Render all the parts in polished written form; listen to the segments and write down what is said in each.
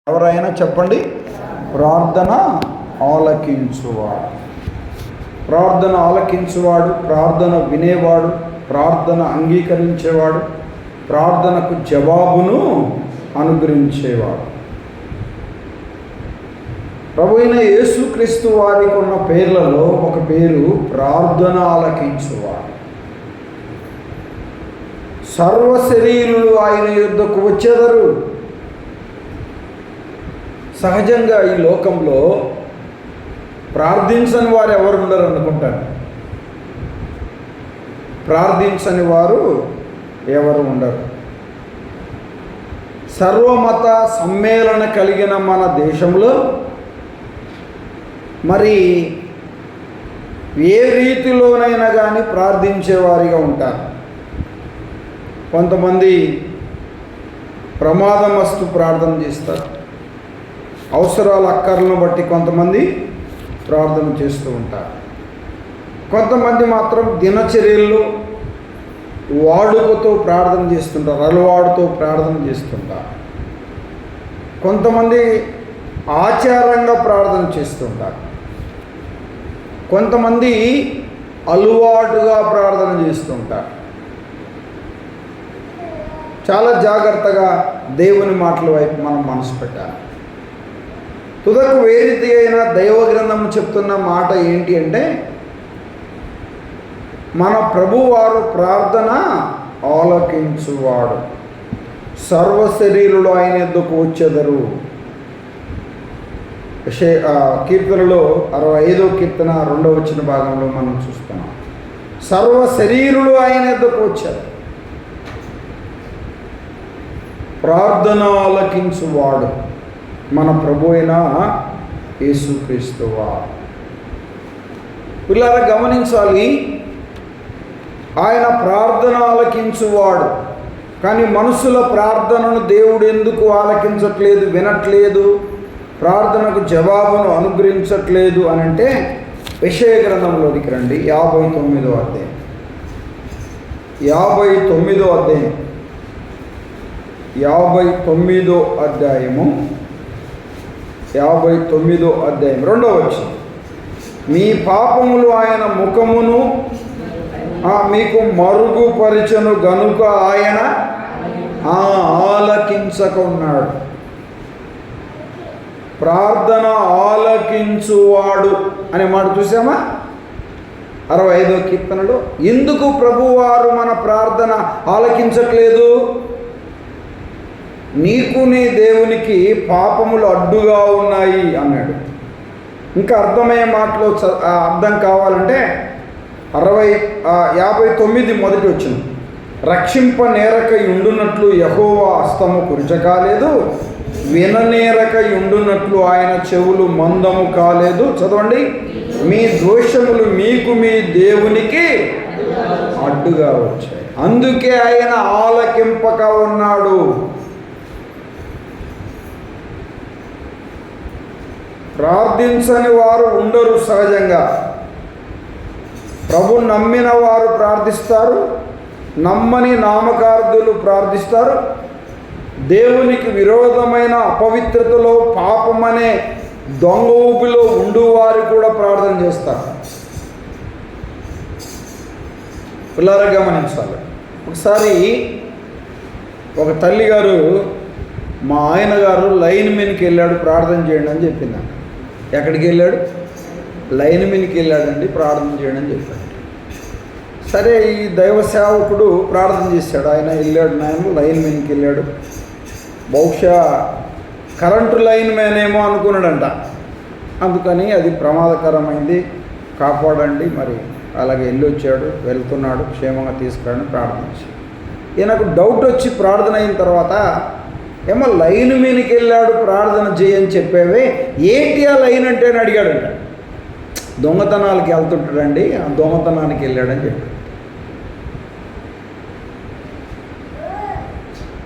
ఎవరైనా చెప్పండి. ప్రార్థన ఆలకించువాడు, ప్రార్థన ఆలకించువాడు, ప్రార్థన వినేవాడు, ప్రార్థన అంగీకరించేవాడు, ప్రార్థనకు జవాబును అనుగ్రహించేవాడు. ప్రభువైన యేసుక్రీస్తు వారికి ఉన్న పేర్లలో ఒక పేరు ప్రార్థన ఆలకించువాడు. సర్వ శరీరులు ఆయన యుద్ధకు వచ్చేదరు. సహజంగా ఈ లోకంలో ప్రార్థించని వారు ఎవరు ఉండరు అనుకుంటారు. ప్రార్థించని వారు ఎవరు ఉండరు. సర్వమత సమ్మేళన కలిగిన మన దేశంలో మరి ఏ రీతిలోనైనా కానీ ప్రార్థించేవారిగా ఉంటారు. కొంతమంది ప్రమాదమస్తు ప్రార్థన చేస్తారు. అవసరాల అక్కర్లను బట్టి కొంతమంది ప్రార్థన చేస్తూ ఉంటారు. కొంతమంది మాత్రం దినచర్యల్లో వాడుకతో ప్రార్థన చేస్తుంటారు, అలవాటుతో ప్రార్థన చేస్తుంటారు. కొంతమంది ఆచారంగా ప్రార్థన చేస్తుంటారు. కొంతమంది అలవాటుగా ప్రార్థన చేస్తుంటారు. చాలా జాగ్రత్తగా దేవుని మాటల వైపు మనం మనసు పెట్టాలి. తుదకు వేరీతి అయిన దైవ గ్రంథం చెప్తున్న మాట ఏంటి అంటే, మన ప్రభువారు ప్రార్థన ఆలకించువాడు, సర్వ శరీరులు ఆయన యొద్దకు వచ్చెదరు. కీర్తనలో 65వ కీర్తన 2వ వచన భాగంలో మనం చూస్తున్నాం. సర్వ శరీరులు ఆయన యొద్దకు వచ్చారు. ప్రార్థన ఆలకించువాడు మన ప్రభు అయిన యేసుక్రీస్తువా. పిల్లలు గమనించాలి, ఆయన ప్రార్థన ఆలకించువాడు. కానీ మనుషుల ప్రార్థనను దేవుడు ఎందుకు ఆలకించట్లేదు, వినట్లేదు, ప్రార్థనకు జవాబును అనుగ్రహించట్లేదు అని అంటే, యెషయా గ్రంథంలోనికి రండి. 59వ అధ్యాయం, 59వ అధ్యాయం, 59వ అధ్యాయము, 59వ అధ్యాయం 2వ వచనం. మీ పాపములు ఆయన ముఖమును మీకు మరుగుపరిచెను గనుక ఆయన ఆలకించక ఉన్నాడు. ప్రార్థన ఆలకించువాడు అనే మాట చూసామా 65వ కీర్తనలో. ఎందుకు ప్రభువారు మన ప్రార్థన ఆలకించట్లేదు? నీకు నీ దేవునికి పాపములు అడ్డుగా ఉన్నాయి అన్నాడు. ఇంకా అర్థమయ్యే మాటలో అర్థం కావాలంటే 59 మొదటి వచనం. రక్షింప నేరక ఉండునట్లు యెహోవా హస్తము కురుచ కాలేదు, విననేరక ఉండునట్లు ఆయన చెవులు మందము కాలేదు. చదవండి. మీ దోషములు మీకు మీ దేవునికి అడ్డుగా వచ్చాయి, అందుకే ఆయన ఆలకింపక ఉన్నాడు. ప్రార్థించని వారు ఉండరు. సహజంగా ప్రభు నమ్మిన వారు ప్రార్థిస్తారు, నమ్మని నామకార్థులు ప్రార్థిస్తారు. దేవునికి విరోధమైన అపవిత్రతలో పాపమనే దొంగ ఊపిలో ఉండువారు కూడా ప్రార్థన చేస్తారు. పిల్లలు గమనించాలి. ఒకసారి ఒక తల్లిగారు మా ఆయన గారు లైన్ మీదకి వెళ్ళాడు, ప్రార్థన చేయండి అని చెప్పిందంట. ఎక్కడికి వెళ్ళాడు? లైన్ మీదకి వెళ్ళాడండి, ప్రార్థన చేయండి అని చెప్పాడు. సరే, ఈ దైవ సేవకుడు ప్రార్థన చేశాడు. ఆయన వెళ్ళాడు, నాయన లైన్ మీదకి వెళ్ళాడు. బహుశా కరెంటు లైన్ మేనేమో అనుకున్నాడంట. అందుకని అది ప్రమాదకరమైంది, కాపాడండి మరి. అలాగే వెళ్ళి వచ్చాడు, వెళ్తున్నాడు, క్షేమంగా తీసుకురాని ప్రార్థించాడు. ఈయనకు డౌట్ వచ్చి ప్రార్థన అయిన తర్వాత, ఏమో లైన్ మీదకి వెళ్ళాడు ప్రార్థన చేయని చెప్పేవే, ఏంటి ఆ లైన్ అంటే అని అడిగాడంట. దొంగతనాలకి వెళ్తుంటాడండి, ఆ దొంగతనానికి వెళ్ళాడని చెప్పాడు.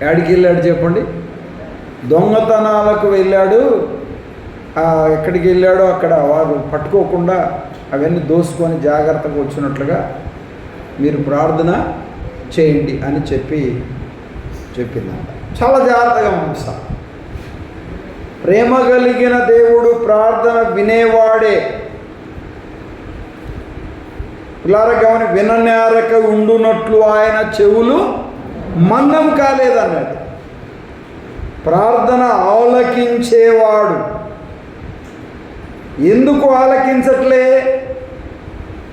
ఎక్కడికి వెళ్ళాడు చెప్పండి? దొంగతనాలకు వెళ్ళాడు. ఎక్కడికి వెళ్ళాడో అక్కడ వారు పట్టుకోకుండా అవన్నీ దోసుకొని జాగ్రత్తగా వచ్చినట్లుగా మీరు ప్రార్థన చేయండి అని చెప్పిందంట. చాలా జాగ్రత్తగా ఉంచాలి. ప్రేమ కలిగిన దేవుడు ప్రార్థన వినేవాడే. పిల్లారగమని విననేరక ఉండునట్లు ఆయన చెవులు మందం కాలేదన్నాడు. ప్రార్థన ఆలకించేవాడు. ఎందుకు ఆలకించట్లే?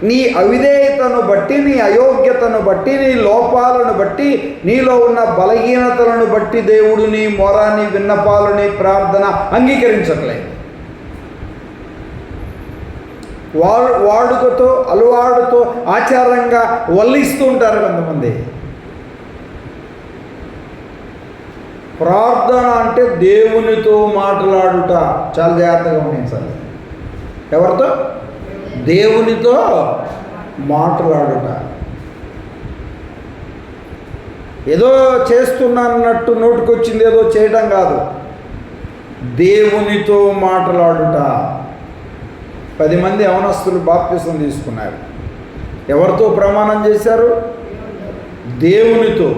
నీ అవిధేయతను బట్టి, నీ అయోగ్యతను బట్టి, నీ లోపాలను బట్టి, నీలో ఉన్న బలహీనతలను బట్టి దేవుడు నీ మొర, నీ విన్నపాలు, నీ ప్రార్థన అంగీకరించట్లేదు. వాడుకతో, అలవాటుతో, ఆచారంగా వల్లిస్తూ ఉంటారు కొంతమంది. ప్రార్థన అంటే దేవునితో మాట్లాడుట. చాలా జాగ్రత్తగా గమనించాలి. ఎవరితో? దేవునితో మాట్లాడుట. ఏదో చేస్తున్నానన్నట్టు నోటికొచ్చింది ఏదో చేయడం కాదు, దేవునితో మాట్లాడుట. 10 మంది యవనస్తులు బాప్తిసం తీసుకున్నారు. ఎవరితో ప్రమాణం చేశారు? దేవునితో.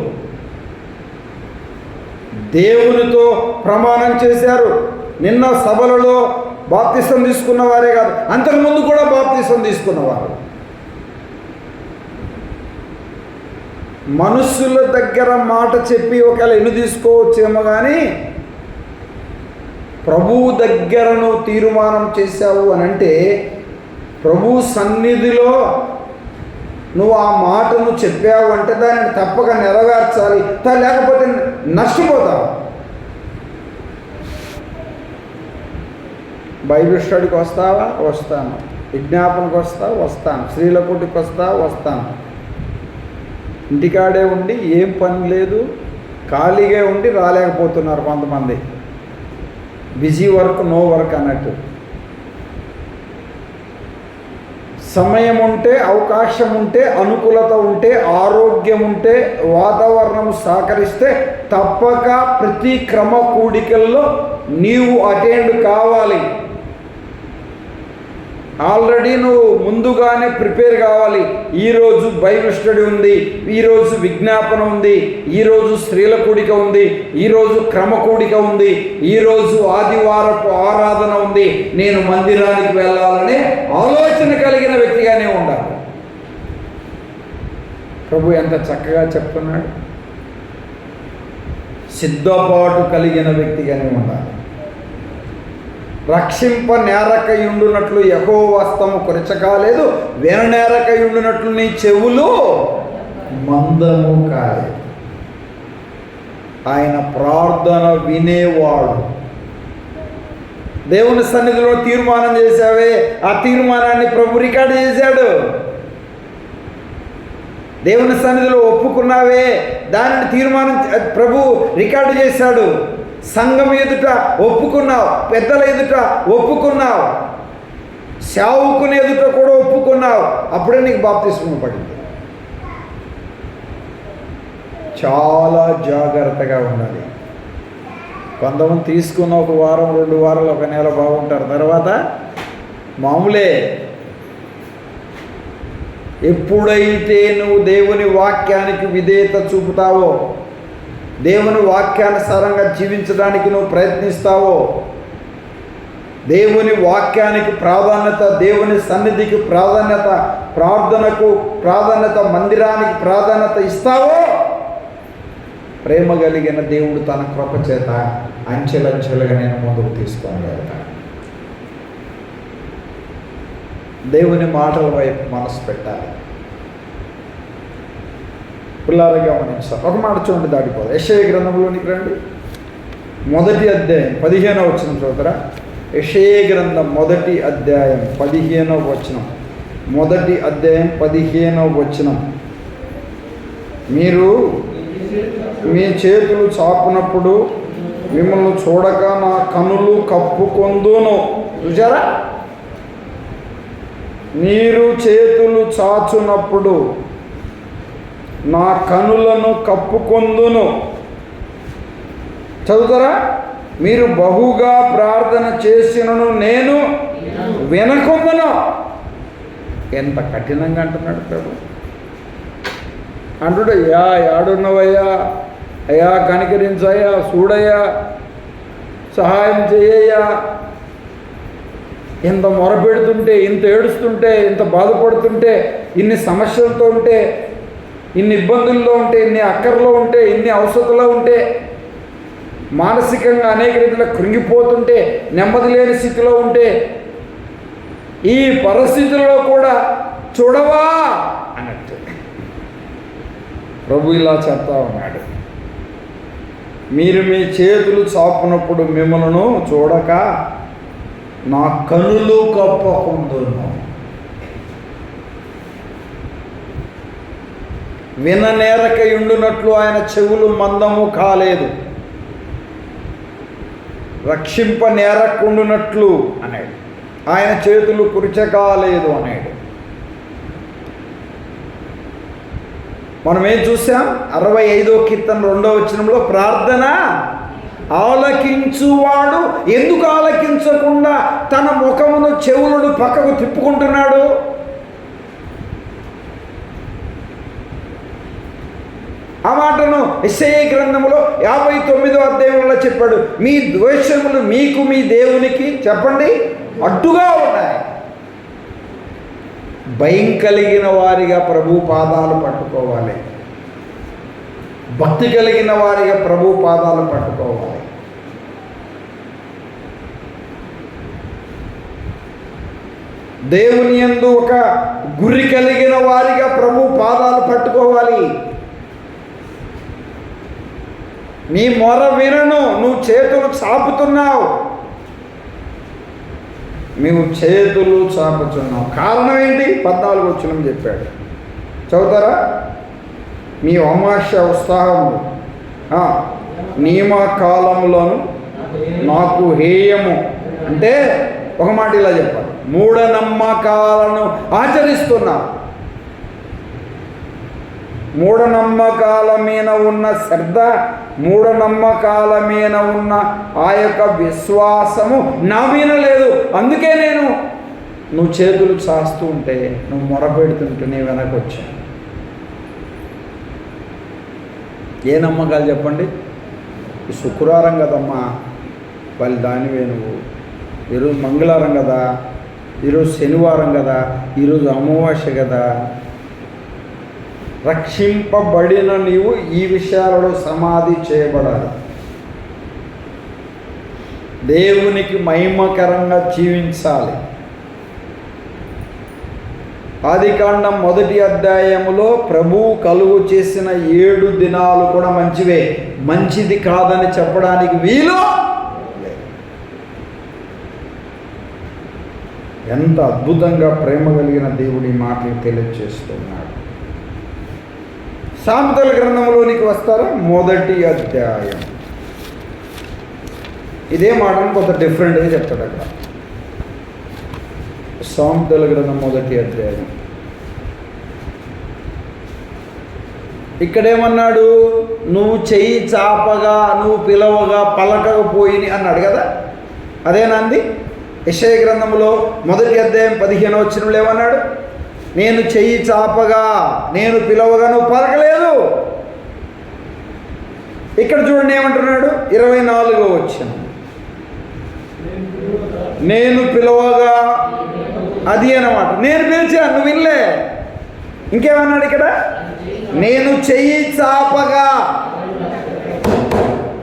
దేవునితో ప్రమాణం చేశారు. నిన్న సభలలో బాప్తిసం తీసుకున్న వారే కాదు, అంతకుముందు కూడా బాప్తిసం తీసుకున్నవారు. మనుషుల దగ్గర మాట చెప్పి ఒకవేళ ఎన్ని తీసుకోవచ్చేమో కానీ ప్రభువు దగ్గర నువ్వు తీర్మానం చేశావు అని అంటే, ప్రభు సన్నిధిలో నువ్వు ఆ మాటను చెప్పావు అంటే దానిని తప్పక నెరవేర్చాలి, లేకపోతే నష్టపోతావు. బైబిల్ స్టడీకి వస్తావా? వస్తాను. విజ్ఞాపనకు వస్తావా? వస్తాను. స్త్రీల కోటికి వస్తావా? వస్తాను. ఇంటికాడే ఉండి ఏం పని లేదు, ఖాళీగా ఉండి రాలేకపోతున్నారు కొంతమంది. బిజీ వర్క్, నో వర్క్ అన్నట్టు. సమయం ఉంటే, అవకాశం ఉంటే, అనుకూలత ఉంటే, ఆరోగ్యం ఉంటే, వాతావరణం సహకరిస్తే తప్పక ప్రతి క్రమ కూడికల్లో నీవు అటెండ్ కావాలి. ఆల్రెడీ నువ్వు ముందుగానే ప్రిపేర్ కావాలి. ఈరోజు బైబిల్ స్టడీ ఉంది, ఈరోజు విజ్ఞాపన ఉంది, ఈరోజు స్త్రీల కూడిక ఉంది, ఈరోజు క్రమ కూడిక ఉంది, ఈరోజు ఆదివారపు ఆరాధన ఉంది, నేను మందిరానికి వెళ్ళాలనే ఆలోచన కలిగిన వ్యక్తిగానే ఉండాలి. ప్రభు ఎంత చక్కగా చెప్తున్నాడు. సిద్ధపాటు కలిగిన వ్యక్తిగానే ఉండాలి. రక్షింప నేరకయుండునట్లు యెహోవా హస్తము కొరచకాలేదు, విననేరకయుండునట్లు నీ చెవులు మందము కాలేదు. ఆయన ప్రార్థన వినేవాడు. దేవుని సన్నిధిలో తీర్మానం చేశావే, ఆ తీర్మానాన్ని ప్రభు రికార్డు చేశాడు. దేవుని సన్నిధిలో ఒప్పుకున్నావే, దానిని తీర్మానం ప్రభు రికార్డు చేశాడు. సంఘం ఎదుట ఒప్పుకున్నావు, పెద్దల ఎదుట ఒప్పుకున్నావు, సేవకుని ఎదుట కూడా ఒప్పుకున్నావు. అప్పుడే నీకు బాప్తిస్మం పడింది. చాలా జాగ్రత్తగా ఉండాలి. కొంతమంది తీసుకున్న 1 వారం 2 వారాలు 1 నెల బాగుంటారు, తర్వాత మామూలే. ఎప్పుడైతే నువ్వు దేవుని వాక్యానికి విధేయత చూపుతావో, దేవుని వాక్యానుసారంగా జీవించడానికి నువ్వు ప్రయత్నిస్తావో, దేవుని వాక్యానికి ప్రాధాన్యత, దేవుని సన్నిధికి ప్రాధాన్యత, ప్రార్థనకు ప్రాధాన్యత, మందిరానికి ప్రాధాన్యత ఇస్తావో, ప్రేమ కలిగిన దేవుడు తన కృప చేత అంచెలంచెలుగా నేను ముందుకు తీసుకొని వెళ్తాను. దేవుని మాటల వైపు మనసు పెట్టాలి. పిల్లలుగా గమనించాలి. ఒక మాట చూడండి, దాటిపోదు. యెషయా గ్రంథంలోనికి రండి. 1వ అధ్యాయం 15వ వచనం చదువుతారా? యెషయా గ్రంథం 1వ అధ్యాయం 15వ వచనం. 1వ అధ్యాయం 15వ వచనం. మీరు మీ చేతులు చాపునప్పుడు మిమ్మల్ని చూడక నా కనులు కప్పుకొందును. చూసారా? మీరు చేతులు చాచునప్పుడు నా కనులను కప్పుకొందును. చదువుతారా? మీరు బహుగా ప్రార్థన చేసినను నేను వినకుందును. ఎంత కఠినంగా అంటున్నాడు ప్రభు. అంటుడు, అయ్యా యాడున్నవయ్యా, అయ్యా కనికరించయ్యా, చూడయ్యా, సహాయం చేయ్యా, ఇంత మొరపెడుతుంటే, ఇంత ఏడుస్తుంటే, ఇంత బాధపడుతుంటే, ఇన్ని సమస్యలతో ఉంటే, ఇన్ని ఇబ్బందుల్లో ఉంటే, ఇన్ని అక్కర్లో ఉంటే, ఇన్ని అవసరతలో ఉంటే, మానసికంగా అనేక రీతిలో కృంగిపోతుంటే, నెమ్మది లేని స్థితిలో ఉంటే, ఈ పరిస్థితుల్లో కూడా చూడవా అన్నట్టు ప్రభు ఇలా చెప్తా ఉన్నాడు. మీరు మీ చేతులు చాపునప్పుడు మిమ్మల్ని చూడక నా కనులు కప్పకుందును. విననేరకయుండునట్లు ఆయన చెవులు మందము కాలేదు, రక్షింపనేరకుండునట్లు అన్నాడు. ఆయన చేతులు కురిచకాలేదు అన్నాడు. మనం ఏం చూసాం? 65వ కీర్తన 2వ వచనంలో ప్రార్థన ఆలకించువాడు ఎందుకు ఆలకించకుండా తన ముఖమును చెవులను పక్కకు తిప్పుకుంటున్నాడు? ఆ మాటను యెషయా గ్రంథంలో 59వ అధ్యాయంలో చెప్పాడు. మీ ద్వేషములు మీకు మీ దేవునికి చెప్పండి అడ్డుగా ఉన్నాయి. భయం కలిగిన వారిగా ప్రభు పాదాలు పట్టుకోవాలి. భక్తి కలిగిన వారిగా ప్రభు పాదాలు పట్టుకోవాలి. దేవుని యందు ఒక గురి కలిగిన వారిగా ప్రభు పాదాలు పట్టుకోవాలి. నీ మొర వినను, నువ్వు చేతులు చాపుతున్నావు, మేము చేతులు చాపుతున్నాం. కారణం ఏంటి? 14వ వచనం చెప్పాడు, చదువుతారా? మీ అమావాస్య ఉత్సాహము నియమకాలములను నాకు హేయము. అంటే ఒక మాట ఇలా చెప్పాలి, మూఢనమ్మకాలను ఆచరిస్తున్నాం. మూఢనమ్మకాల మీద ఉన్న శ్రద్ధ, మూఢనమ్మకాల మీద ఉన్న ఆ యొక్క విశ్వాసము నా మీద లేదు. అందుకే నేను నువ్వు చేతులు చాస్తూ ఉంటే, నువ్వు మొరపెడుతుంటే నేను వెనక్కి వచ్చాను. ఏ నమ్మకాలు చెప్పండి? శుక్రవారం కదమ్మా, వాళ్ళు దానివే నువ్వు. ఈరోజు మంగళవారం కదా, ఈరోజు శనివారం కదా, ఈరోజు అమావాస్య కదా. రక్షింపబడిన నీవు ఈ విషయాలలో సమాధి చేయబడాలి. దేవునికి మహిమకరంగా జీవించాలి. ఆదికాండం 1వ అధ్యాయములో ప్రభువు కలుగు చేసిన 7 దినాలు కూడా మంచివే, మంచిది కాదని చెప్పడానికి వీలు. ఎంత అద్భుతంగా ప్రేమ కలిగిన దేవుడి మాటలు తెలియజేస్తున్నాడు. సామెతల గ్రంథంలోనికి వస్తారా? 1వ అధ్యాయం. ఇదే మాటను కొంత డిఫరెంట్గా చెప్తాడు అక్కడ. సామెతల గ్రంథం 1వ అధ్యాయం. ఇక్కడేమన్నాడు? నువ్వు చెయ్యి చాపగా, నువ్వు పిలవగా పలకకపోయి అన్నాడు కదా. అదేనంది యెషయా గ్రంథంలో 1వ అధ్యాయం 15వ వచనంలో ఏమన్నాడు? నేను చెయ్యి చాపగా, నేను పిలవగా నువ్వు పలకలేదు. ఇక్కడ చూడండి ఏమంటున్నాడు? 24వ వచనం, నేను పిలవగా, అది అన్నమాట. నేను పిలిచాను, నువ్వు వినలే. ఇంకేమన్నాడు ఇక్కడ? నేను చెయ్యి చాపగా.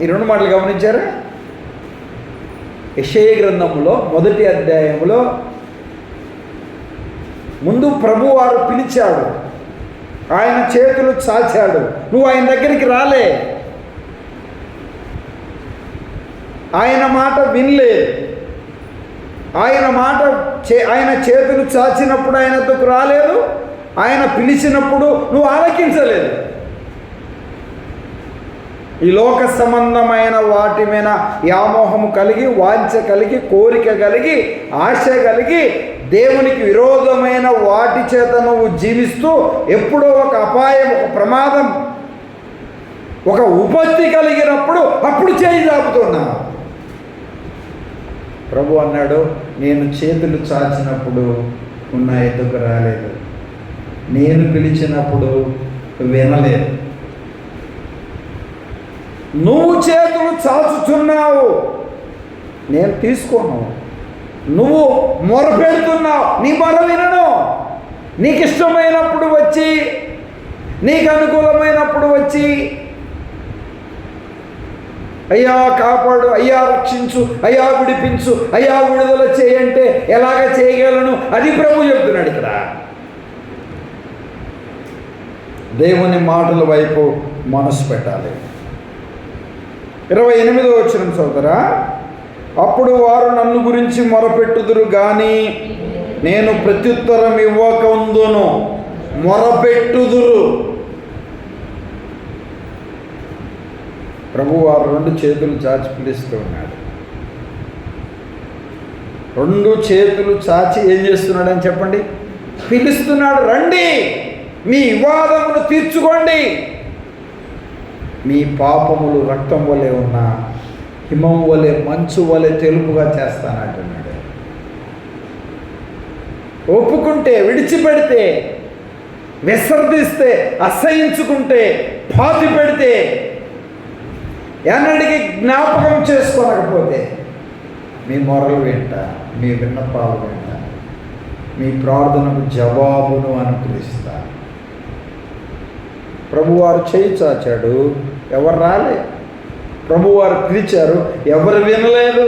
ఈ 2 మాటలు గమనించారా? యెషయా గ్రంథంలో 1వ అధ్యాయంలో ముందు ప్రభు వారు పిలిచాడు, ఆయన చేతులు చాచాడు, నువ్వు ఆయన దగ్గరికి రాలే, ఆయన మాట వినలేదు. ఆయన చేతులు చాచినప్పుడు ఆయన దగ్గరకు రాలేదు, ఆయన పిలిచినప్పుడు నువ్వు ఆలకించలేదు. ఈ లోక సంబంధమైన వాటి మీద వ్యామోహము కలిగి, వాంఛ కలిగి, కోరిక కలిగి, ఆశ కలిగి, దేవునికి విరోధమైన వాటి చేత నువ్వు జీవిస్తూ ఎప్పుడో ఒక అపాయం, ఒక ప్రమాదం, ఒక ఉపత్తి కలిగినప్పుడు అప్పుడు చేయి చాపుతున్నావు. ప్రభు అన్నాడు, నేను చేతులు చాచినప్పుడు ఉన్న ఎదుగు రాలేదు, నేను పిలిచినప్పుడు వినలేదు. నువ్వు చేతులు చాచుచున్నావు, నేను తీసుకోను. నువ్వు మొరపెడుతున్నావు, నీ మొర వినను. నీకు ఇష్టమైనప్పుడు వచ్చి, నీకు అనుకూలమైనప్పుడు వచ్చి, అయ్యా కాపాడు, అయ్యా రక్షించు, అయ్యా విడిపించు, అయ్యా విడుదల చేయంటే ఎలాగ చేయగలను? అది ప్రభు చెప్తున్నాడు ఇక్కడ. దేవుని మాటల వైపు మనసు పెట్టాలి. 28వ వచనం చదువుతారా? అప్పుడు వారు నన్ను గురించి మొరపెట్టుదురు గాని నేను ప్రత్యుత్తరం ఇవ్వకుందును. మొరపెట్టుదురు. ప్రభు వారు 2 చేతులు చాచి పిలుస్తూ ఉన్నాడు. 2 చేతులు చాచి ఏం చేస్తున్నాడని చెప్పండి? పిలుస్తున్నాడు. రండి, మీ వివాదమును తీర్చుకోండి. మీ పాపములు రక్తం వలె ఉన్న హిమం వలె, మంచు వలె తెలుపుగా చేస్తానంటున్నాడు. ఒప్పుకుంటే, విడిచిపెడితే, విసర్జిస్తే, అసహించుకుంటే, పాతి పెడితే, ఎన్నటికీ జ్ఞాపకం చేసుకోనకపోతే మీ మొరలు వెంట, మీ విన్నపాలు వెంట, మీ ప్రార్థనకు జవాబును అనుగ్రహిస్తా. ప్రభువారు చేయి చాచాడు, ఎవరు రాలే. ప్రభువారు పిలిచారు, ఎవరు వినలేదు.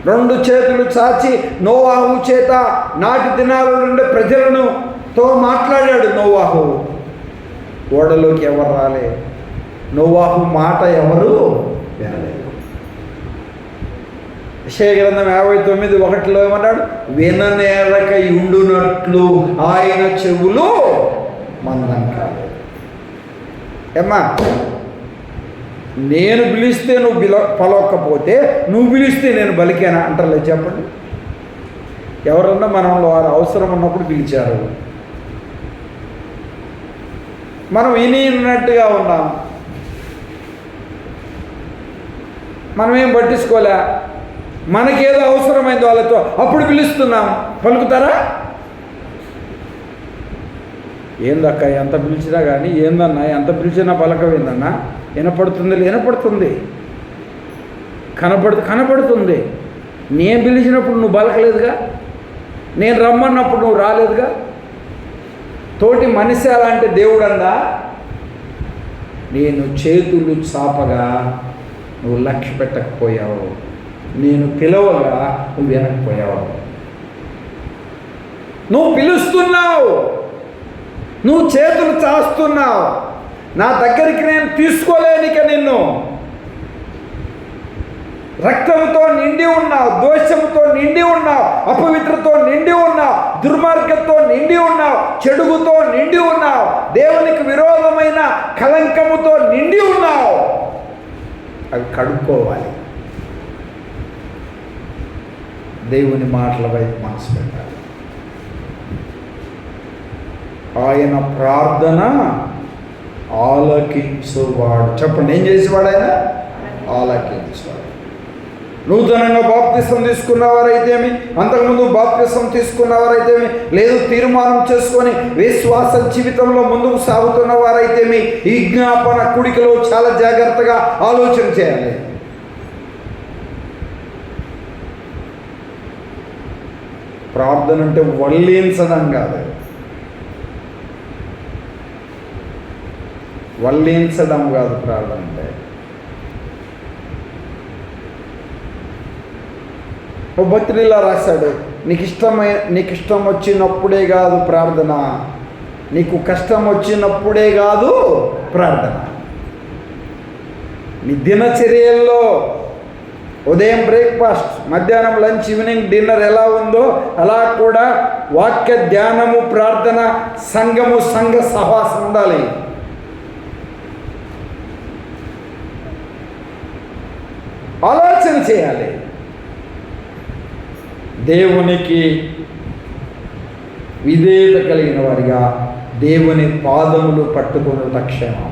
2 చేతులు చాచి నోవాహు చేత నాటి దినాల నుండి ప్రజలను తో మాట్లాడాడు నోవాహు. ఓడలోకి ఎవరు రాలే. నోవాహు మాట ఎవరు వినలేదు. యెషయా గ్రంథం 59:1 ఏమన్నాడు? విననేరక ఉండునట్లు ఆయన చెవులు మందం కాలేదు. ఏమ్మా, నేను పిలిస్తే నువ్వు పలవకపోతే, నువ్వు పిలిస్తే నేను బలికేనా అంటారులే చెప్పండి. ఎవరన్నా మనలో వారు అవసరం ఉన్నప్పుడు పిలిచారు, మనం వినినట్టుగా ఉన్నాం, మనమేం పట్టించుకోలే. మనకేదో అవసరమైంది వాళ్ళతో, అప్పుడు పిలుస్తున్నాం, పలుకుతారా? ఏందక్క ఎంత పిలిచినా కానీ, ఏందన్నా ఎంత పిలిచినా పలకవేందన్నా? వినపడుతుంది, కనపడుతుంది. నేను పిలిచినప్పుడు నువ్వు పలకలేదుగా, నేను రమ్మన్నప్పుడు నువ్వు రాలేదుగా. తోటి మనిషి అలాంటి దేవుడు అందా? నేను చేతులు చాపగా నువ్వు లక్ష్య పెట్టకపోయావు, నేను పిలవగా నువ్వు వినకపోయావు. నువ్వు పిలుస్తున్నావు, నువ్వు చేతులు చాస్తున్నావు, నా దగ్గరికి నేను తీసుకోలేనిక నిన్ను. రక్తంతో నిండి ఉన్నావు, దోషంతో నిండి ఉన్నావు, అపవిత్రతో నిండి ఉన్నావు, దుర్మార్గంతో నిండి ఉన్నావు, చెడుగుతో నిండి ఉన్నావు, దేవునికి విరోధమైన కలంకముతో నిండి ఉన్నావు. అవి కడుక్కోవాలి. దేవుని మాటల వైపు మనసు పెట్టాలి. ఆయన ప్రార్థన ఆలకించువాడు. చెప్పండి, ఏం చేసేవాడు ఆయన? ఆలకించువాడు. నూతనంగా బాప్తిసం తీసుకున్నవారైతేమి, అంతకుముందు బాప్తిసం తీసుకున్నవారైతేమి, లేదు తీర్మానం చేసుకొని విశ్వాస జీవితంలో ముందుకు సాగుతున్న వారైతేమి, ఈ జ్ఞాపన కుడికలో చాలా జాగ్రత్తగా ఆలోచన చేయాలి. ప్రార్థన అంటే వల్లించడం కాదు, ప్రార్థన అంటే. ఓ భక్తుడు ఇలా రాశాడు, నీకు ఇష్టం వచ్చినప్పుడే కాదు ప్రార్థన, నీకు కష్టం వచ్చినప్పుడే కాదు ప్రార్థన. నీ దినచర్యల్లో ఉదయం బ్రేక్ఫాస్ట్, మధ్యాహ్నం లంచ్, ఈవినింగ్ డిన్నర్ ఎలా ఉందో అలా కూడా వాక్య ధ్యానము, ప్రార్థన, సంఘ సహవాసం ఉండాలి. ఆలోచన చేయాలి. దేవునికి విధేయత కలిగిన వారిగా దేవుని పాదములు పట్టుకుని లక్ష్యమా.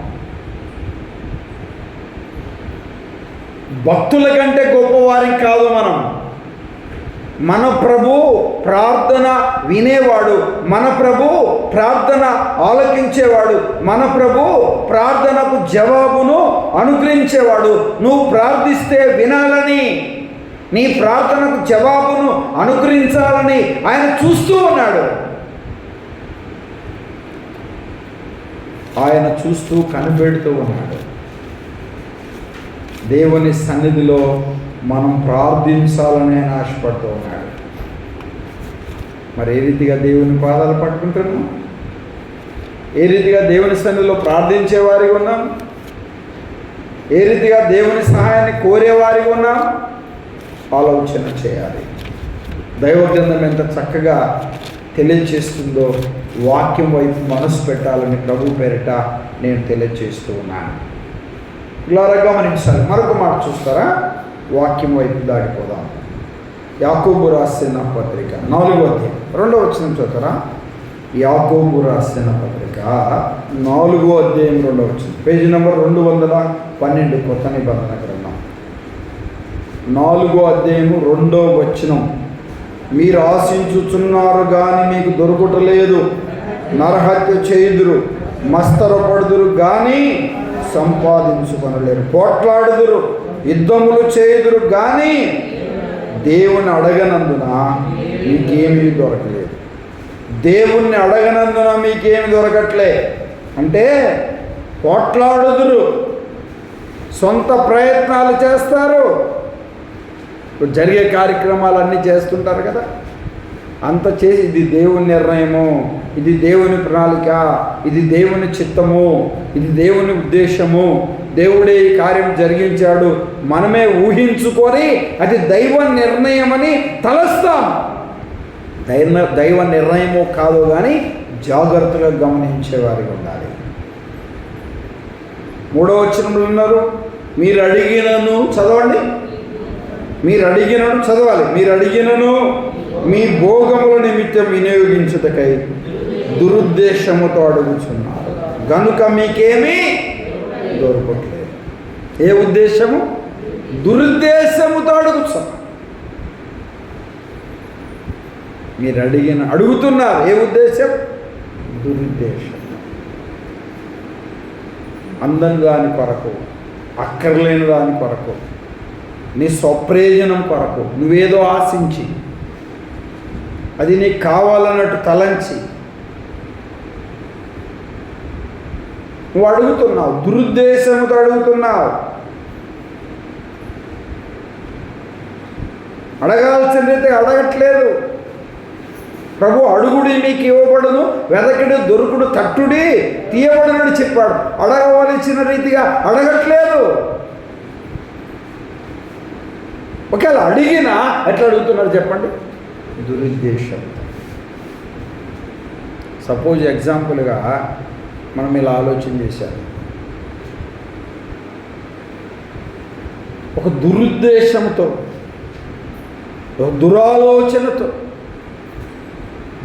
భక్తుల కంటే గొప్పవారికి కాదు మనం, మన ప్రభు ప్రార్థన వినేవాడు, మన ప్రభు ప్రార్థన ఆలకించేవాడు, మన ప్రభు ప్రార్థనకు జవాబును అనుగ్రహించేవాడు. నువ్వు ప్రార్థిస్తే వినాలని, నీ ప్రార్థనకు జవాబును అనుగ్రహించాలని ఆయన చూస్తూ ఉన్నాడు. ఆయన చూస్తూ కనిపెడుతూ ఉన్నాడు. దేవుని సన్నిధిలో మనం ప్రార్థించాలని ఆయన ఆశపడుతూ ఉన్నాడు. మరి ఏ రీతిగా దేవుని పాదాలు పట్టుకుంటున్నాం? ఏ రీతిగా దేవుని సన్నిధిలో ప్రార్థించేవారిగా ఉన్నాం? ఏ రీతిగా దేవుని సహాయాన్ని కోరేవారిగా ఉన్నాం? ఆలోచన చేయాలి. దైవగ్రంథం ఎంత చక్కగా తెలియచేస్తుందో వాక్యం వైపు మనసు పెట్టాలని ప్రభు పేరిట నేను తెలియచేస్తూ ఉన్నాను. ఇలా గమనించాలి. మరొక మాట చూస్తారా? వాక్యం వైపు దాడిపోదాం. యాకోబు రాసిన పత్రిక 4వ అధ్యాయం 2వ వచనం చదువుతారా? యాకోబు రాసిన పత్రిక 4వ అధ్యాయం 2వ వచనం, పేజీ నెంబర్ 212, కొత్త నిబంధన గ్రంథం, 4వ అధ్యాయము 2వ వచనం. మీరు ఆశించుచున్నారు కానీ మీకు దొరకటలేదు, నరహత్య చేయుదురు, మస్తరపడుదురు కానీ సంపాదించుకొనలేరు, పోట్లాడుదురు, యుద్ధములు చేయుదురు కానీ దేవుని అడగనందున మీకేమీ దొరకలేదు. దేవుణ్ణి అడగనందున మీకేమి దొరకట్లే అంటే పోట్లాడుదురు, సొంత ప్రయత్నాలు చేస్తారు, జరిగే కార్యక్రమాలన్నీ చేస్తుంటారు కదా, అంత చేసి ఇది దేవుని నిర్ణయము, ఇది దేవుని ప్రణాళిక, ఇది దేవుని చిత్తము, ఇది దేవుని ఉద్దేశము, దేవుడే ఈ కార్యం జరిగించాడు, మనమే ఊహించుకొని అది దైవ నిర్ణయమని తలస్తాం. దైవ నిర్ణయమో కాదు కానీ జాగ్రత్తగా గమనించేవారిగా ఉండాలి. 3వ వచనంలో ఉన్నారు, మీరు అడిగినను చదవండి, మీరు అడిగినను చదవాలి. మీరు అడిగినను మీ భోగముల నిమిత్తం వినియోగించుటకై దురుద్దేశముతో అడుగుచున్నారు గనుక మీకేమీ దొరకట్లేదు. ఏ ఉద్దేశము? దురుద్దేశముతో అడుగుతున్నారు. మీరు అడుగుతున్నారు. ఏ ఉద్దేశం? దురుద్దేశం. అందం దాని కొరకు, అక్కర్లేని దాని కొరకు, నీ స్వప్రయోజనం కొరకు, నువ్వేదో ఆశించి అది నీకు కావాలన్నట్టు తలంచి నువ్వు అడుగుతున్నావు, దురుద్దేశంతో అడుగుతున్నావు. అడగాల్సిందైతే అడగట్లేదు. ప్రభు అడుగుడి మీకు ఇవ్వబడును, వెదకుడు దొరుకుడు, తట్టుడి తీయబడునని చెప్పాడు. అడగవలసిన రీతిగా అడగట్లేదు. ఒకవేళ అడిగినా ఎట్లా అడుగుతున్నారు చెప్పండి? దురుద్దేశం. సపోజ్ ఎగ్జాంపుల్గా మనం ఇలా ఆలోచన చేశాం, ఒక దురుద్దేశంతో, ఒక దురాలోచనతో,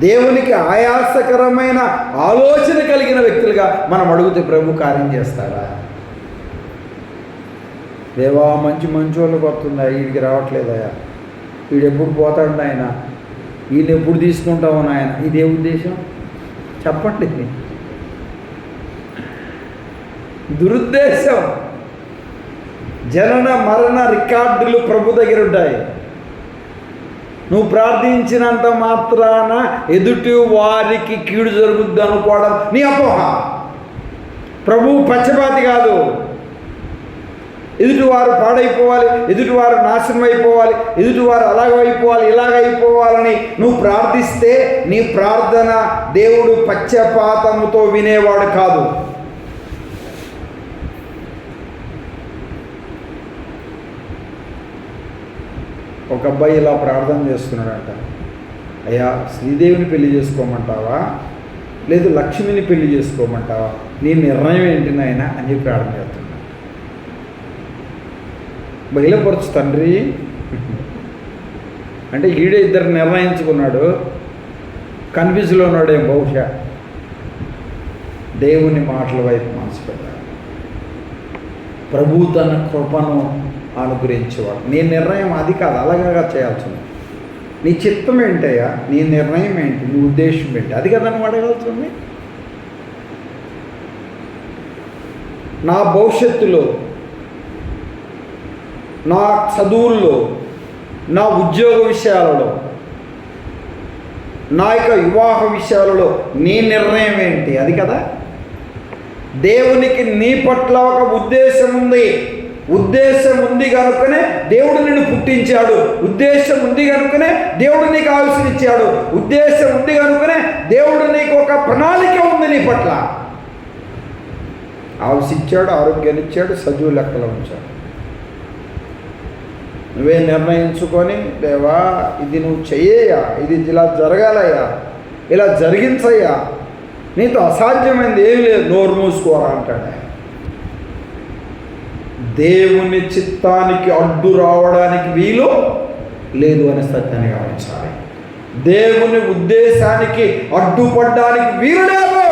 దేవునికి ఆయాసకరమైన ఆలోచన కలిగిన వ్యక్తులుగా మనం అడిగితే ప్రభు కార్యం చేస్తాడా? దేవా మంచి వాళ్ళకి వస్తుందా, వీడికి రావట్లేదయా, వీడు ఎప్పుడు పోతాడు ఆయన, వీళ్ళు ఎప్పుడు తీసుకుంటావు నాయన, ఇదే ఉద్దేశం? చెప్పండి. దురుద్దేశం. జనన మరణ రికార్డులు ప్రభు దగ్గర ఉంటాయి. నువ్వు ప్రార్థించినంత మాత్రాన ఎదుటి వారికి కీడు జరుగుద్ది అనుకోవడం నీ అపోహ. ప్రభువు పక్షపాతి కాదు. ఎదుటివారు పాడైపోవాలి, ఎదుటివారు నాశనం అయిపోవాలి, ఎదుటివారు అలాగైపోవాలి, ఇలాగైపోవాలని నువ్వు ప్రార్థిస్తే నీ ప్రార్థన దేవుడు పక్షపాతముతో వినేవాడు కాదు. ఒక అబ్బాయి ఇలా ప్రార్థన చేస్తున్నాడంట, అయ్యా శ్రీదేవిని పెళ్లి చేసుకోమంటావా లేదు లక్ష్మిని పెళ్లి చేసుకోమంటావా, నీ నిర్ణయం ఏంటి నాయన అని చెప్పి ప్రార్థన చేస్తున్నాడు. బయలుపరచు తండ్రి అంటే ఈడే ఇద్దరు నిర్ణయించుకున్నాడు, కన్ఫ్యూజ్లో ఉన్నాడేం బహుశా. దేవుని మాటల వైపు మనసు పెట్టాలి. ప్రభు తన కృపను అనుగ్రహించేవాడు. నీ నిర్ణయం అది కాదు, అలాగా చేయాల్సింది. నీ చిత్తం ఏంటయ్యా, నీ నిర్ణయం ఏంటి, నీ ఉద్దేశం ఏంటి? అది కదా నువ్వు అడగాల్సింది. నా భవిష్యత్తులో, నా చదువుల్లో, నా ఉద్యోగ విషయాలలో, నా యొక్క వివాహ విషయాలలో నీ నిర్ణయం ఏంటి? అది కదా. దేవునికి నీ పట్ల ఒక ఉద్దేశం ఉంది. ఉద్దేశం ఉంది కనుకనే దేవుడు నిన్ను పుట్టించాడు. ఉద్దేశం ఉంది కనుకనే దేవుడు నీకు ఆయుష్ని ఇచ్చాడు. ఉద్దేశం ఉంది కనుకనే దేవుడు నీకు ఒక ప్రణాళిక ఉంది నీ పట్ల. ఆయుష్ ఇచ్చాడు, ఆరోగ్యాన్ని ఇచ్చాడు, సజీవ లెక్కలో ఉంచాడు. నువ్వే నిర్ణయించుకొని, దేవా ఇది నువ్వు చెయ్యయ్యా, ఇది ఇలా జరగాలయ్యా, ఇలా జరిగించయ్యా, నీతో అసాధ్యమైనది ఏమి లేదు, నోరు మూసుకోరా అంటాడు. దేవుని చిత్తానికి అడ్డు రావడానికి వీలు లేదు అనే సత్యాన్ని గమనించాలి. దేవుని ఉద్దేశానికి అడ్డుపడడానికి వీలు లేదు.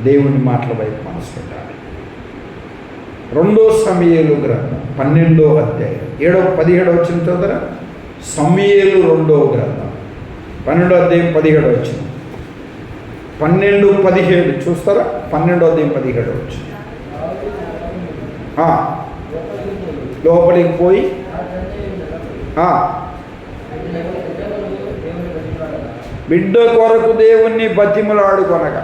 దేవుని మాటల వైపు మనసు పెట్టాలి. 2 సమూయేలు గ్రంథం 12వ అధ్యాయం 17వ వచనం చదువుతారా? సమూయేలు 2వ గ్రంథం 12వ అధ్యాయం 17వ వచనం. 12:17 చూస్తారా? 12వ అధ్యాయం 17వ వచనం. లోపలికి పోయి బిడ్డ కొరకు దేవుణ్ణి బతిమలాడుకొనగా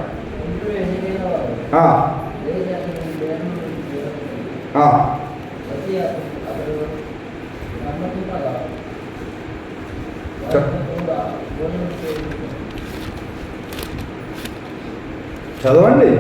చదవండి.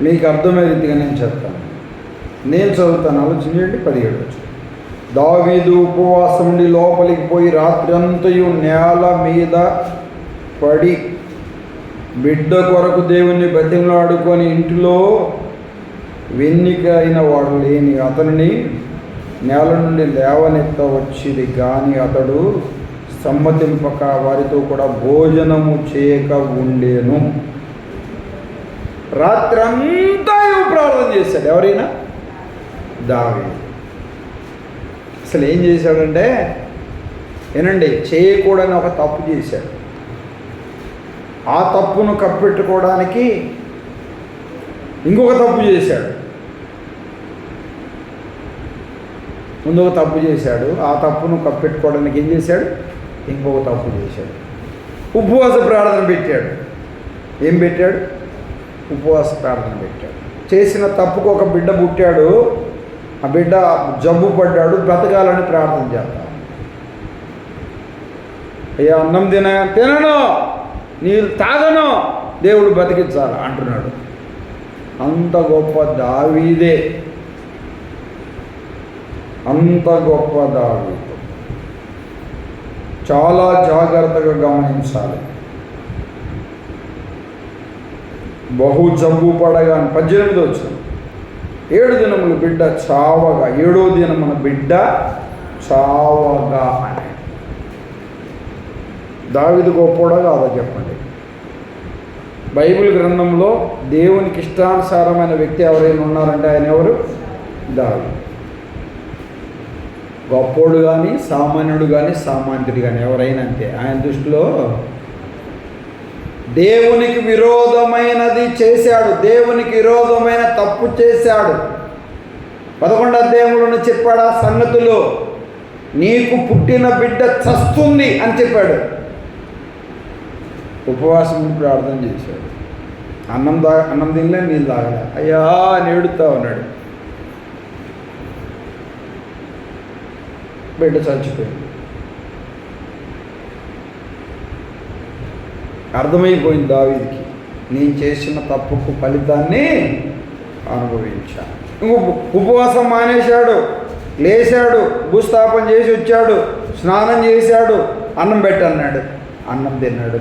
మీకు అర్థమయ్యే రీతిగా నేను చెప్తాను. నేను చదువుతాను, ఆలోచించండి. 17 దావీదు ఉపవాసం నుండి లోపలికి పోయి రాత్రి అంతయు నేల మీద పడి బిడ్డ కొరకు దేవుణ్ణి బతిమలాడుకొని ఇంటిలో వెన్నిక అయిన వాడు లేని అతనిని నేల నుండి లేవనెత్త వచ్చింది, కానీ అతడు సమ్మతింపక వారితో కూడా భోజనము చేయక ఉండేను. రాత్రంతా ప్రార్థన చేశాడు. ఎవరైనా? దావీదు. అసలు ఏం చేశాడంటే, ఏనండి, చేయకూడని ఒక తప్పు చేశాడు. ఆ తప్పును కప్పెట్టుకోవడానికి ఇంకొక తప్పు చేశాడు. ముందు ఒక తప్పు చేశాడు, ఆ తప్పును కప్పెట్టుకోవడానికి ఏం చేశాడు? ఇంకొక తప్పు చేశాడు. ఉపవాస ప్రార్థన పెట్టాడు. ఏం పెట్టాడు? ఉపవాస ప్రార్థన పెట్టాడు. చేసిన తప్పుకు ఒక బిడ్డ పుట్టాడు. ఆ బిడ్డ జబ్బు పడ్డాడు, బ్రతకాలని ప్రార్థన చేస్తాడు. అయ్యా అన్నం తినను, నీళ్ళు తాగను, దేవుడు బతికించాలి అంటున్నాడు. అంత గొప్ప దావీదే, అంత గొప్ప దావీదు. చాలా జాగ్రత్తగా గమనించాలి. బహు జబ్బు పడగా 18 వచ్చిన 7 దినములు బిడ్డ చావగా, 7వ దినమున బిడ్డ చావగా అని. దావీదు గొప్పోడా కాదా చెప్పండి? బైబిల్ గ్రంథంలో దేవునికి ఇష్టానుసారమైన వ్యక్తి ఎవరైనా ఉన్నారంటే ఆయన ఎవరు? దావీదు. గొప్పోడు కానీ, సామాన్యుడు కానీ, సామాన్యుడు కానీ ఎవరైనా అంతే. ఆయన దృష్టిలో దేవునికి విరోధమైనది చేశాడు, దేవునికి విరోధమైన తప్పు చేశాడు. 11వ అధ్యాయంలోనే చెప్పాడు ఆ సంగతులు. నీకు పుట్టిన బిడ్డ చస్తుంది అని చెప్పాడు. ఉపవాసం ప్రార్థన చేశాడు. అన్నం తినలే, నీళ్ళు తాగలే. అయ్యా అని ఏడుతా ఉన్నాడు. బిడ్డ చచ్చిపోయింది. అర్థమైపోయింది దావీదుకి, నేను చేసిన తప్పుకు ఫలితాన్ని అనుభవించాను. ఉపవాసం మానేశాడు, లేచాడు, భూస్థాపన చేసి వచ్చాడు, స్నానం చేశాడు, అన్నం పెట్టన్నాడు, అన్నం తిన్నాడు.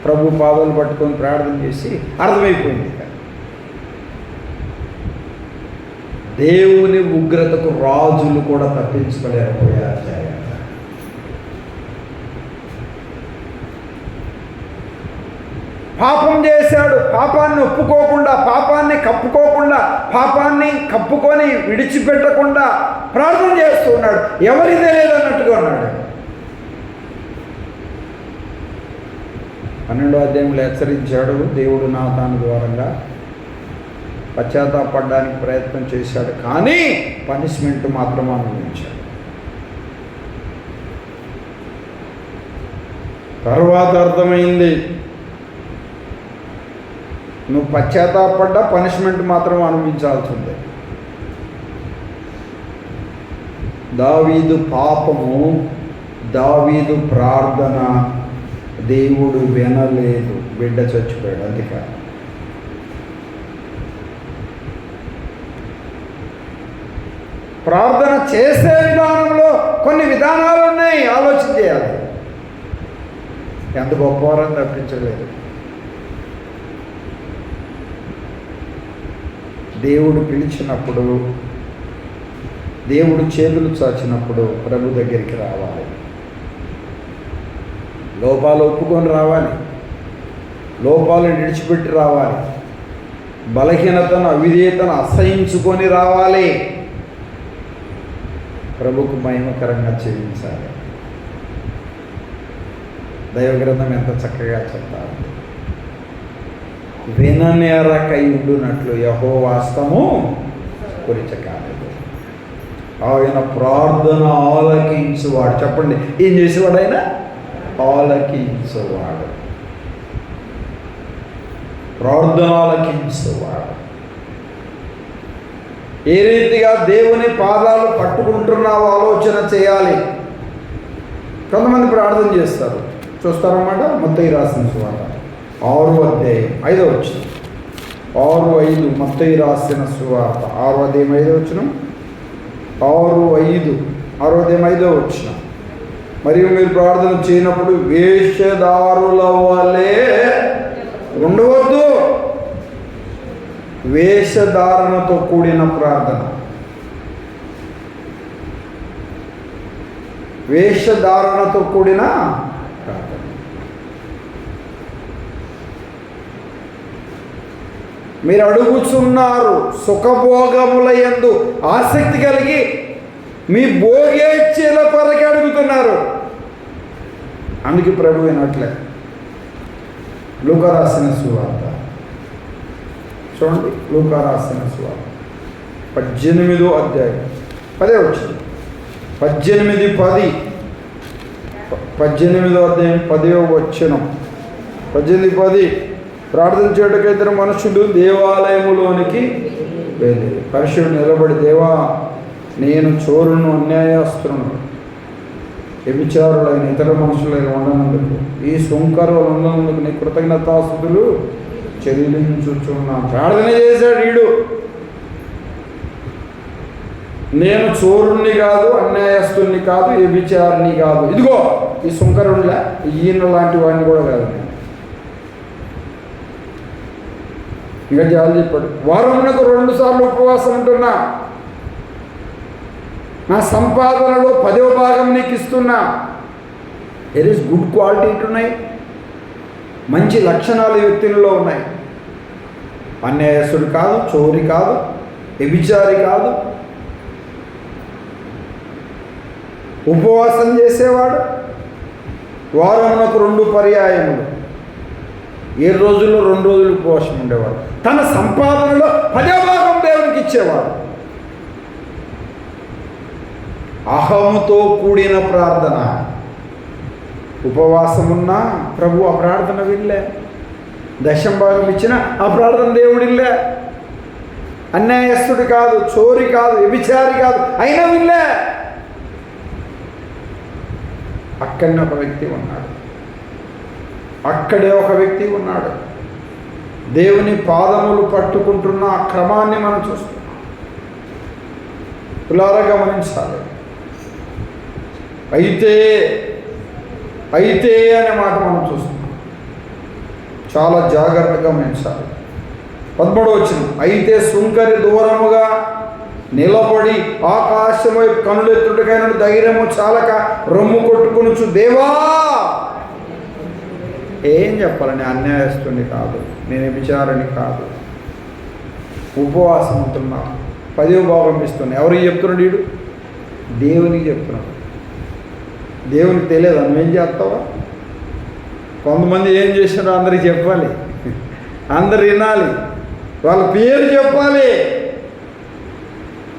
ప్రభు పాదాలు పట్టుకొని ప్రార్థన చేసి అర్థమైపోయింది. దేవుని ఉగ్రతకు రాజులు కూడా తప్పించుకోలేకపోయారు. పాపం చేశాడు, పాపాన్ని ఒప్పుకోకుండా, పాపాన్ని కప్పుకోకుండా, పాపాన్ని కప్పుకొని విడిచిపెట్టకుండా ప్రార్థన చేస్తూ ఉన్నాడు. ఎవరిదే లేదన్నట్టుగా ఉన్నాడు. 12వ అధ్యాయంలో హెచ్చరించాడు దేవుడు నాతాను ద్వారంగా. పశ్చాత్తాపడడానికి ప్రయత్నం చేశాడు, కానీ పనిష్మెంట్ మాత్రం అనుభవించాడు. తర్వాత అర్థమైంది, నువ్వు పశ్చాత్తాపడ్డా పనిష్మెంట్ మాత్రం అనుభవించాల్సిందే. దావీదు పాపము, దావీదు ప్రార్థన దేవుడు వినలేదు. బిడ్డ చచ్చిపోయాడు. అందుకే ప్రార్థన చేసే విధానంలో కొన్ని విధానాలు ఉన్నాయి, ఆలోచన చేయాలి. ఎంత గొప్పవారని తప్పించలేదు. దేవుడు పిలిచినప్పుడు, దేవుడు చేతులు చాచినప్పుడు ప్రభు దగ్గరికి రావాలి. లోపాలు ఒప్పుకొని రావాలి, లోపాలను విడిచిపెట్టి రావాలి, బలహీనతను అవిధేయతను అసహించుకొని రావాలి, ప్రభుకు మహిమకరంగా జీవించాలి. దైవగ్రంథం ఎంత చక్కగా చెప్తారు. విననేరకయుడునట్లు యెహోవా హస్తము కొరిచకాలేదు. ఆయన ప్రార్థన ఆలకించువాడు. చెప్పండి, ఏం చేసేవాడు ఆయన? ఆలకించువాడు. ప్రార్థన ఆలకించువాడు. ఏ రీతిగా దేవుని పాదాలు పట్టుకుంటున్నావో ఆలోచన చేయాలి. కొంతమంది ప్రార్థన చేస్తారు, చూస్తారన్నమాట. మత్తయి రాసిన సువార్త 6వ అధ్యాయం 5వ వచనం, 6:5 మత్తయి రాసిన సువార్త 6వ అధ్యాయం 5వ వచనం, 6:5 6వ అధ్యాయం 5వ వచనం. మరియు మీరు ప్రార్థన చేయనప్పుడు వేషధారుల వలె ఉండవద్దు. వేషధారణతో కూడిన ప్రార్థన, వేషధారణతో కూడిన ప్రార్థన. మీరు అడుగుచున్నారు, సుఖభోగముల యందు ఆసక్తి కలిగి మీ భోగేచ్ఛల కొరకే అడుగుతున్నారు. అందుకే ప్రభు వినట్లే. లూకా రాసిన సువార్త చూడండి, లూకా రాసిన సువార్త 18వ అధ్యాయం 10వ వచనం, 18:10 18వ అధ్యాయం 10వ వచనం, 18:10. ప్రార్థన చేయడానికి ఇద్దరు మనుషులు దేవాలయములోనికి వెళ్ళి పరిశుడు నిలబడి, దేవా, నేను చోరును, అన్యాయస్తులను, వ్యభిచారులైన ఇతర మనుషులైన ఉండనందుకు, ఈ సుంకరులు ఉన్నందుకు నీ కృతజ్ఞతాస్తుతులు చెల్లించుచున్నాను. ప్రార్థన చేశాడు వీడు. నేను చోరుణ్ణి కాదు, అన్యాయస్తుల్ని కాదు, వ్యభిచారిని కాదు, ఇదిగో ఈ సుంకరునిలా, ఈయన లాంటి వాడిని కూడా కాదు. ఇంకా చాలా చెప్పాడు, వారమునకు 2 సార్లు ఉపవాసం ఉంటున్నా, నా సంపాదనలో 10వ భాగం నీకు ఇస్తున్నా. దెర్ ఈస్ గుడ్ క్వాలిటీ ఉన్నాయి, మంచి లక్షణాలు ఈ వ్యక్తుల్లో ఉన్నాయి. అన్యాయస్తుడు కాదు, చోరీ కాదు, వ్యభిచారి కాదు, ఉపవాసం చేసేవాడు, వారమునకు 2 పర్యాయములు, 7 రోజుల్లో 2 రోజులు ఉపవాసం ఉండేవాడు, తన సంపాదనలో 10వ భాగం దేవునికి ఇచ్చేవాడు. అహముతో కూడిన ప్రార్థన. ఉపవాసం ఉన్నా ప్రభు ఆ ప్రార్థన వినలే. 10వ భాగం ఇచ్చిన ఆ ప్రార్థన దేవుడిల్లే. అన్యాయస్తుడు కాదు, చోరీ కాదు, వ్యభిచారి కాదు, అయినా వినలే. అక్కడనే ఒక వ్యక్తి ఉన్నాడు, అక్కడే ఒక వ్యక్తి ఉన్నాడు. దేవుని పాదములు పట్టుకుంటున్న ఆ క్రమాన్ని మనం చూస్తున్నాం. పులారా గమనించాలి. అయితే అనే మాట మనం చూస్తున్నాం, చాలా జాగ్రత్తగా గమనించాలి. 13వ వచనం, అయితే సుంకరి దూరముగా నిలబడి ఆకాశం వైపు కనులెత్తుడికైనా ధైర్యము చాలక రొమ్ము కొట్టుకొనుచు, దేవా, ఏం చెప్పాలని, అన్యాయస్తుని కాదు, నేను విచారణి కాదు, ఉపవాసం ఉంటున్నా, 10వ భాగం ఇస్తున్నా. ఎవరికి చెప్తున్నాడు వీడు? దేవునికి చెప్తున్నాడు. దేవునికి తెలియదు నువ్వేం చేస్తావా? కొంతమంది ఏం చేసినారో అందరికి చెప్పాలి, అందరు వినాలి, వాళ్ళ పేరు చెప్పాలి.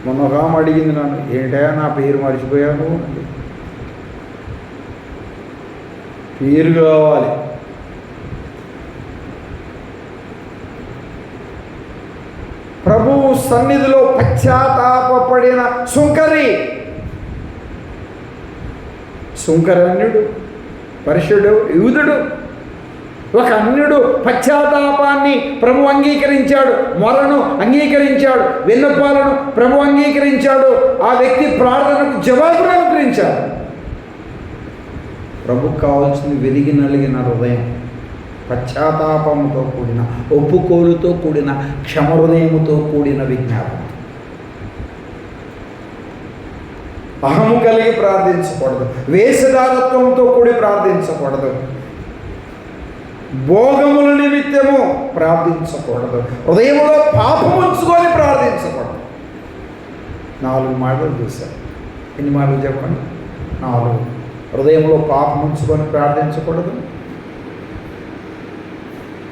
మొన్న ఒక ఆమె అడిగింది నన్ను, ఏంటయా నా పేరు మర్చిపోయాను అంటే, పేరు కావాలి. ప్రభువు సన్నిధిలో పశ్చాత్తాపపడిన సుంకరి అన్యుడు, పరిశుడు, యూదుడు, ఒక అన్యుడు పశ్చాత్తాపాన్ని ప్రభు అంగీకరించాడు, మొరను అంగీకరించాడు, విన్నపాలను ప్రభు అంగీకరించాడు. ఆ వ్యక్తి ప్రార్థనకు జవాబును అనుగ్రహించాడు. ప్రభుకు కావాల్సింది వెలిగి నలిగిన హృదయం, పశ్చాత్తాపముతో కూడిన, ఒప్పుకోలుతో కూడిన, క్షమ హృదయముతో కూడిన విజ్ఞాపన. అహము కలిగి ప్రార్థించకూడదు, వేషధారత్వంతో కూడి ప్రార్థించకూడదు, భోగముల నిమిత్తము ప్రార్థించకూడదు, హృదయంలో పాపం ఉంచుకొని ప్రార్థించకూడదు. 4 మాటలు చూశారు. ఎన్ని మాటలు చెప్పండి? 4. హృదయంలో పాపం ఉంచుకొని ప్రార్థించకూడదు.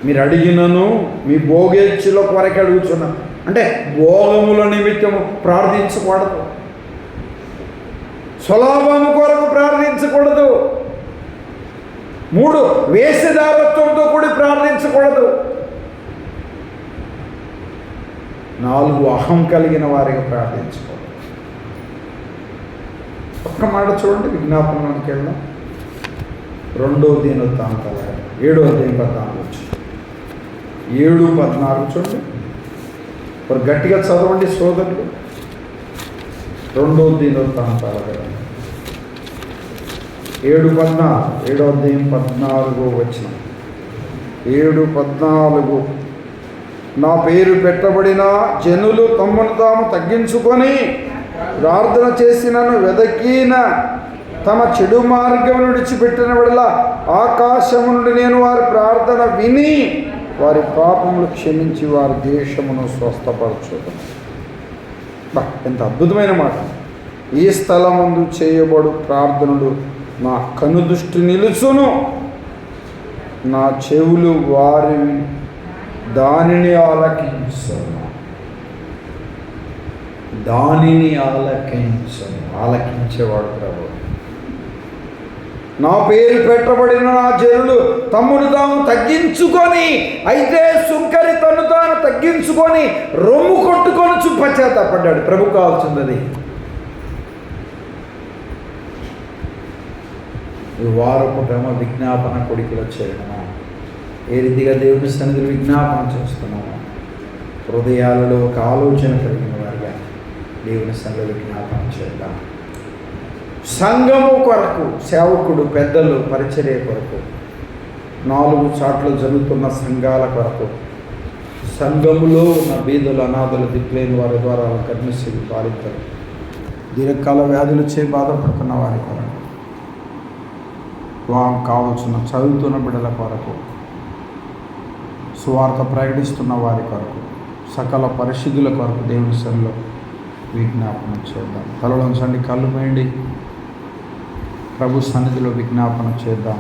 మీరు అడిగినను మీ భోగేచ్ఛల కొరకు అడుగుతున్నాను అంటే భోగముల నిమిత్తము ప్రార్థించకూడదు, స్వలాభము కొరకు ప్రార్థించకూడదు. 3, వేషధారత్వంతో కూడి ప్రార్థించకూడదు. 4, అహం కలిగిన వారికి ప్రార్థించకూడదు. ఒక్క మాట చూడండి, విజ్ఞాపనంలోకి వెళ్దాం. 2వ దినవృత్తాంతాలు 7వ అధ్యాయం 14 7:14 చూడండి. మరి గట్టిగా చదవండి సోదరులు. 2వ దినవృత్తాంతాలు 7:14 7వ అధ్యాయం 14వ వచనం. 7:14 నా పేరు పెట్టబడిన జనులు తమను తాము తగ్గించుకొని ప్రార్థన చేసినను వెదకిన తమ చెడు మార్గం విడిచిపెట్టిన వల్ల ఆకాశము నుండి నేను వారి ప్రార్థన విని వారి పాపములు క్షమించి వారి దేశమును స్వస్థపరచుదాం. ఎంత అద్భుతమైన మాట! ఈ స్థలమందు చేయబడు ప్రార్థనలు నా కనుదృష్టి నిలుచును, నా చెవులు వారి దానిని ఆలకించను. ఆలకించేవాడు ప్రభు. నా పేరు పెట్టబడిన నా జనులు తమ్మును తాము తగ్గించుకొని, అయితే సుంకరి తను తాను తగ్గించుకొని రొమ్ము కొట్టుకొని పశ్చాత్తాపడ్డాడు. ప్రభు కావాల్సింది వారపు ప్రేమ విజ్ఞాపన కొడుకులో చేయడమా? ఏ రీతిగా దేవుని సన్నిధిలో విజ్ఞాపన చేస్తున్నాము? హృదయాలలో ఒక ఆలోచన కలిగిన వారిగా దేవుని సన్నిధిలో విజ్ఞాపన చేద్దాం. సంఘము కొరకు, సేవకుడు, పెద్దలు, పరిచర్య కొరకు, 4 చాట్ల జరుగుతున్న సంఘాల కొరకు, సంఘములో ఉన్న బీదలు, అనాథలు, దిక్కులేని వారి ద్వారా కర్మశీలు పాలించరు, దీర్ఘకాల వ్యాధులచే బాధపడుతున్న వారి కొరకు, వివాహం కావలసిన చదువుతున్న బిడ్డల కొరకు, సువార్త ప్రకటిస్తున్న వారి కొరకు, సకల పరిశుద్ధుల కొరకు దేవుని సన్నిధిలో విజ్ఞాపన చేద్దాం. తలలోంచండి, కళ్ళు వేయండి, ప్రభు సన్నిధిలో విజ్ఞాపన చేద్దాం.